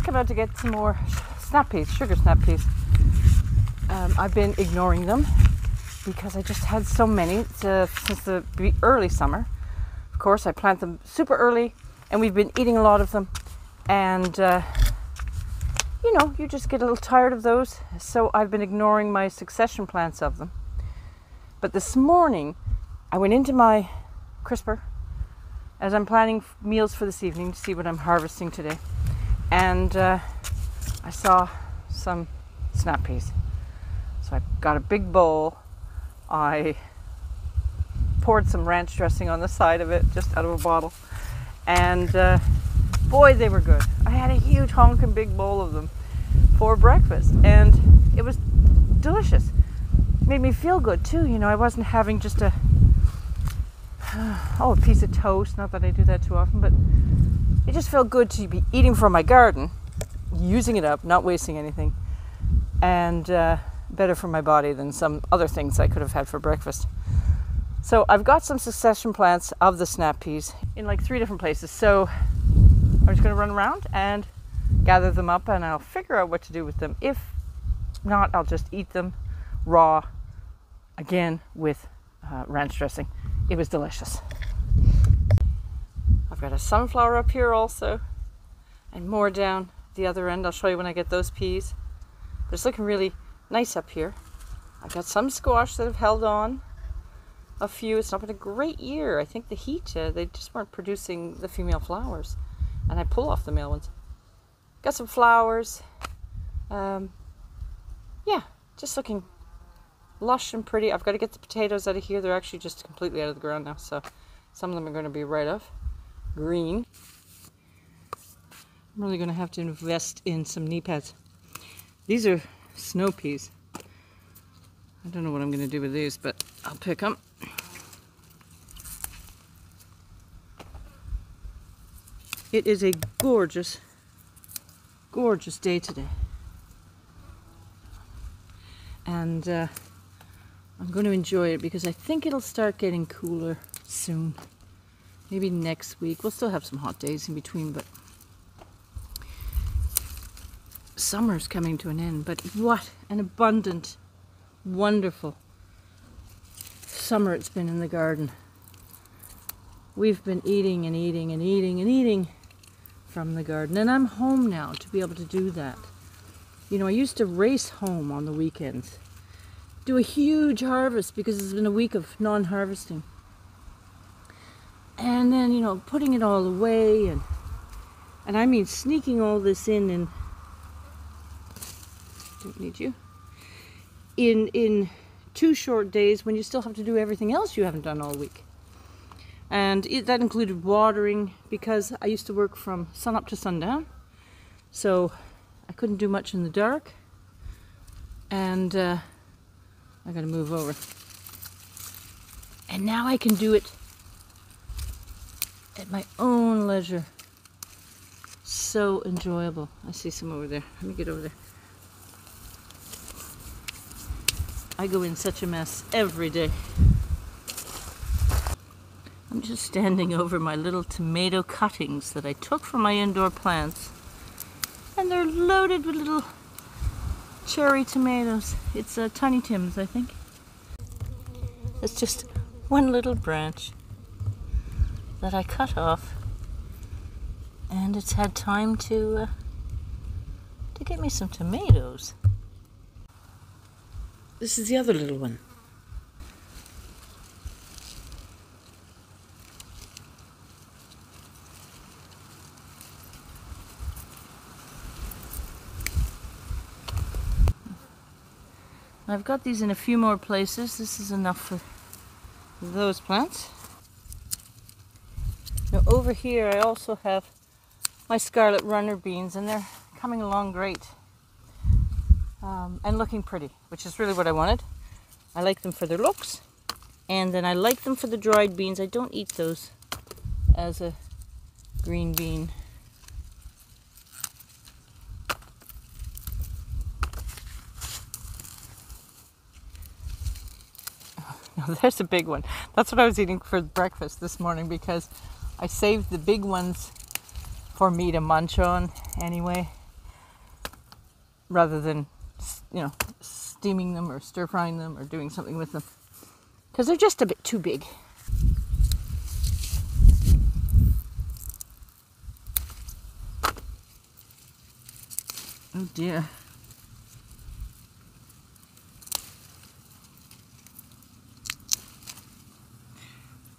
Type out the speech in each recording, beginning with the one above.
just come out to get some more snap peas, sugar snap peas. I've been ignoring them because I just had so many since the early summer. Of course, I plant them super early, and we've been eating a lot of them. And, you know, you just get a little tired of those. So I've been ignoring my succession plants of them. But this morning, I went into my crisper as I'm planning meals for this evening to see what I'm harvesting today. And I saw some snap peas. So I got a big bowl. I poured some ranch dressing on the side of it, just out of a bottle. And boy, they were good. I had a huge honking big bowl of them for breakfast. And it was delicious. Made me feel good too. You know, I wasn't having just a piece of toast. Not that I do that too often, but it just felt good to be eating from my garden, using it up, not wasting anything, and better for my body than some other things I could have had for breakfast. So I've got some succession plants of the snap peas in like 3 different places. So I'm just going to run around and gather them up, and I'll figure out what to do with them. If not, I'll just eat them raw, again with ranch dressing. It was delicious. I've got a sunflower up here also, and more down the other end. I'll show you when I get those peas. They're just looking really nice up here. I've got some squash that have held on. A few. It's not been a great year. I think the heat, they just weren't producing the female flowers, and I pull off the male ones. Got some flowers. Yeah, just looking lush and pretty. I've got to get the potatoes out of here. They're actually just completely out of the ground now, so some of them are going to be right off green. I'm really going to have to invest in some knee pads. These are snow peas. I don't know what I'm going to do with these, but I'll pick them. It is a gorgeous, gorgeous day today. And I'm going to enjoy it because I think it'll start getting cooler soon. Maybe next week. We'll still have some hot days in between, but summer's coming to an end. But what an abundant, wonderful summer it's been in the garden. We've been eating and eating and eating and eating from the garden, and I'm home now to be able to do that. You know, I used to race home on the weekends, do a huge harvest because it's been a week of non-harvesting, and then, you know, putting it all away, and I mean sneaking all this in don't need you in 2 short days when you still have to do everything else you haven't done all week. And that included watering, because I used to work from sun up to sundown, so I couldn't do much in the dark, and I got to move over. And now I can do it at my own leisure. So enjoyable. I see some over there. Let me get over there. I go in such a mess every day. I'm just standing over my little tomato cuttings that I took from my indoor plants. And they're loaded with little cherry tomatoes. It's Tiny Tim's, I think. It's just one little branch that I cut off. And it's had time to get me some tomatoes. This is the other little one. I've got these in a few more places. This is enough for those plants. Now over here I also have my scarlet runner beans, and they're coming along great and looking pretty, which is really what I wanted. I like them for their looks, and then I like them for the dried beans. I don't eat those as a green bean. Oh, there's a big one. That's what I was eating for breakfast this morning, because I saved the big ones for me to munch on anyway. rather than, you know, steaming them or stir frying them or doing something with them, because they're just a bit too big. Oh dear.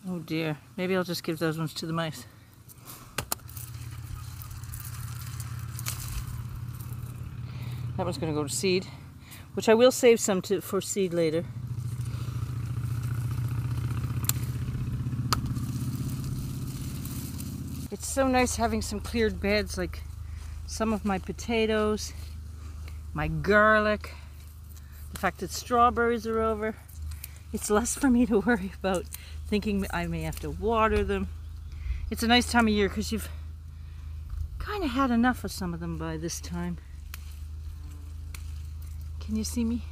Oh dear. Maybe I'll just give those ones to the mice. That one's going to go to seed, which I will save some for seed later. It's so nice having some cleared beds, like some of my potatoes, my garlic, the fact that strawberries are over. It's less for me to worry about thinking I may have to water them. It's a nice time of year because you've kind of had enough of some of them by this time. Can you see me?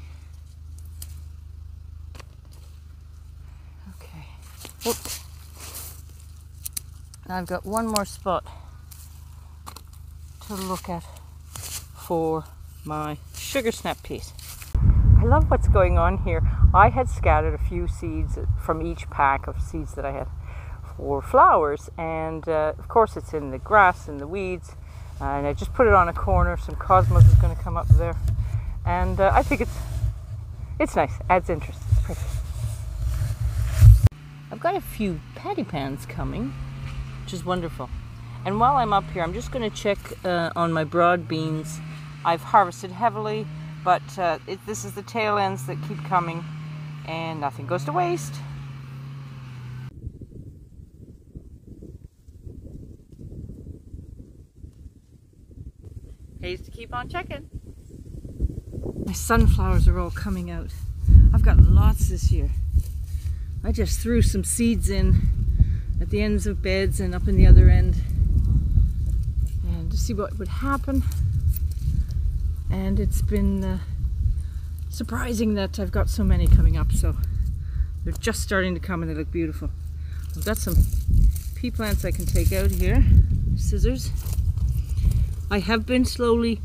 Okay. Whoop. I've got one more spot to look at for my sugar snap peas. I love what's going on here. I had scattered a few seeds from each pack of seeds that I had for flowers, and of course it's in the grass and the weeds, and I just put it on a corner. Some cosmos is going to come up there, and I think it's nice, adds interest, it's pretty. I've got a few patty pans coming, which is wonderful. And while I'm up here, I'm just going to check on my broad beans. I've harvested heavily, but this is the tail ends that keep coming, and nothing goes to waste. Pays to keep on checking. My sunflowers are all coming out. I've got lots this year. I just threw some seeds in at the ends of beds and up in the other end, and to see what would happen. And it's been surprising that I've got so many coming up. So they're just starting to come and they look beautiful. I've got some pea plants I can take out here, scissors. I have been slowly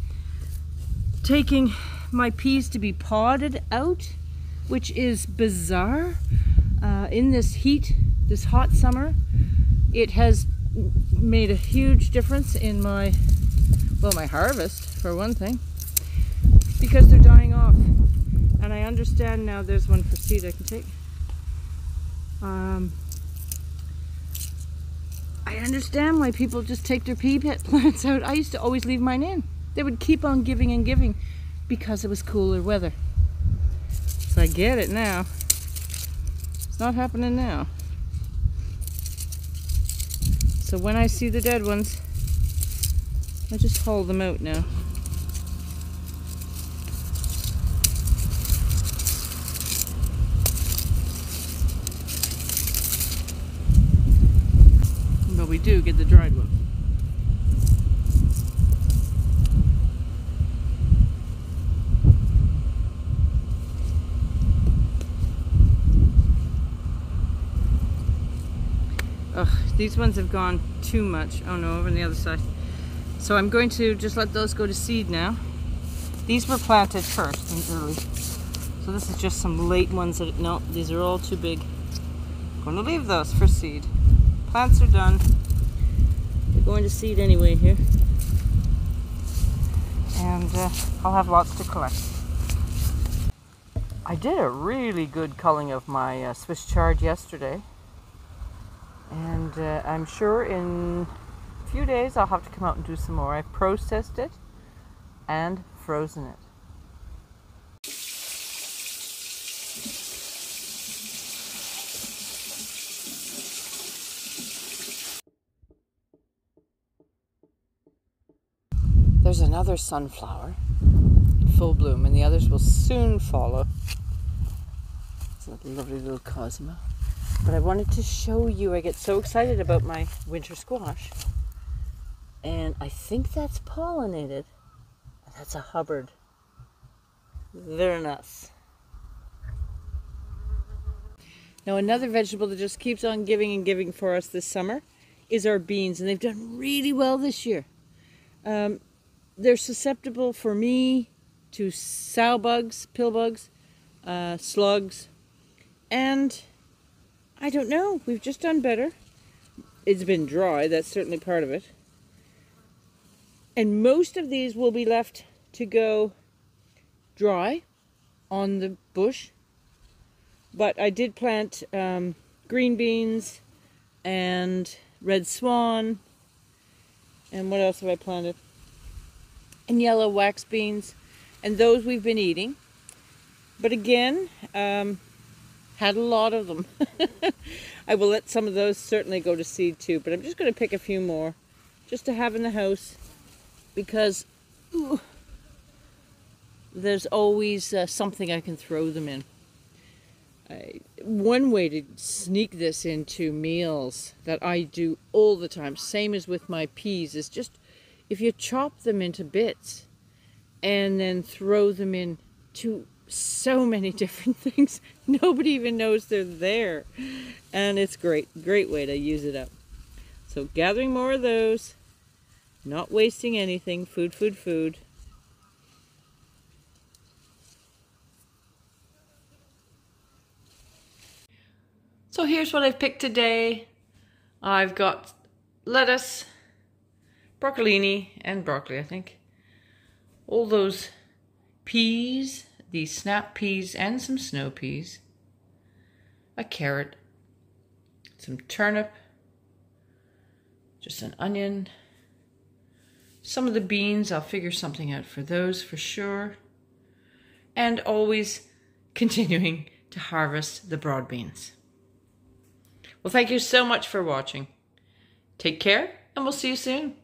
taking my peas to be podded out, which is bizarre. In this heat, this hot summer, it has made a huge difference in my harvest, for one thing, because they're dying off. And I understand now. There's one for seed I can take. I understand why people just take their pea plants out. I used to always leave mine in. They would keep on giving and giving because it was cooler weather. So I get it now. It's not happening now. So when I see the dead ones, I just haul them out now. But we do get the dried one. Ugh, these ones have gone too much. Oh no, over on the other side. So I'm going to just let those go to seed now. These were planted first and early. So this is just some late ones that, no, these are all too big. I'm going to leave those for seed. Plants are done. They're going to seed anyway here. And I'll have lots to collect. I did a really good culling of my Swiss chard yesterday. And I'm sure in a few days I'll have to come out and do some more. I've processed it and frozen it. There's another sunflower in full bloom, and the others will soon follow. It's a lovely little Cosmo. But I wanted to show you, I get so excited about my winter squash. And I think that's pollinated. That's a Hubbard. They're nuts. Now another vegetable that just keeps on giving and giving for us this summer is our beans. And they've done really well this year. They're susceptible for me to sow bugs, pill bugs, slugs, and I don't know, we've just done better. It's been dry, that's certainly part of it. And most of these will be left to go dry on the bush. But I did plant green beans and red swan. And what else have I planted? And yellow wax beans. And those we've been eating. But again, had a lot of them. I will let some of those certainly go to seed too. But I'm just going to pick a few more just to have in the house. Because there's always something I can throw them in. One way to sneak this into meals that I do all the time, same as with my peas, is just if you chop them into bits and then throw them in to so many different things, nobody even knows they're there. And it's great way to use it up. So gathering more of those. Not wasting anything. Food, food, food. So here's what I've picked today. I've got lettuce, broccolini, and broccoli, I think. All those peas, these snap peas, and some snow peas. A carrot, some turnip, just an onion. Some of the beans, I'll figure something out for those for sure. And always continuing to harvest the broad beans. Well, thank you so much for watching. Take care, and we'll see you soon.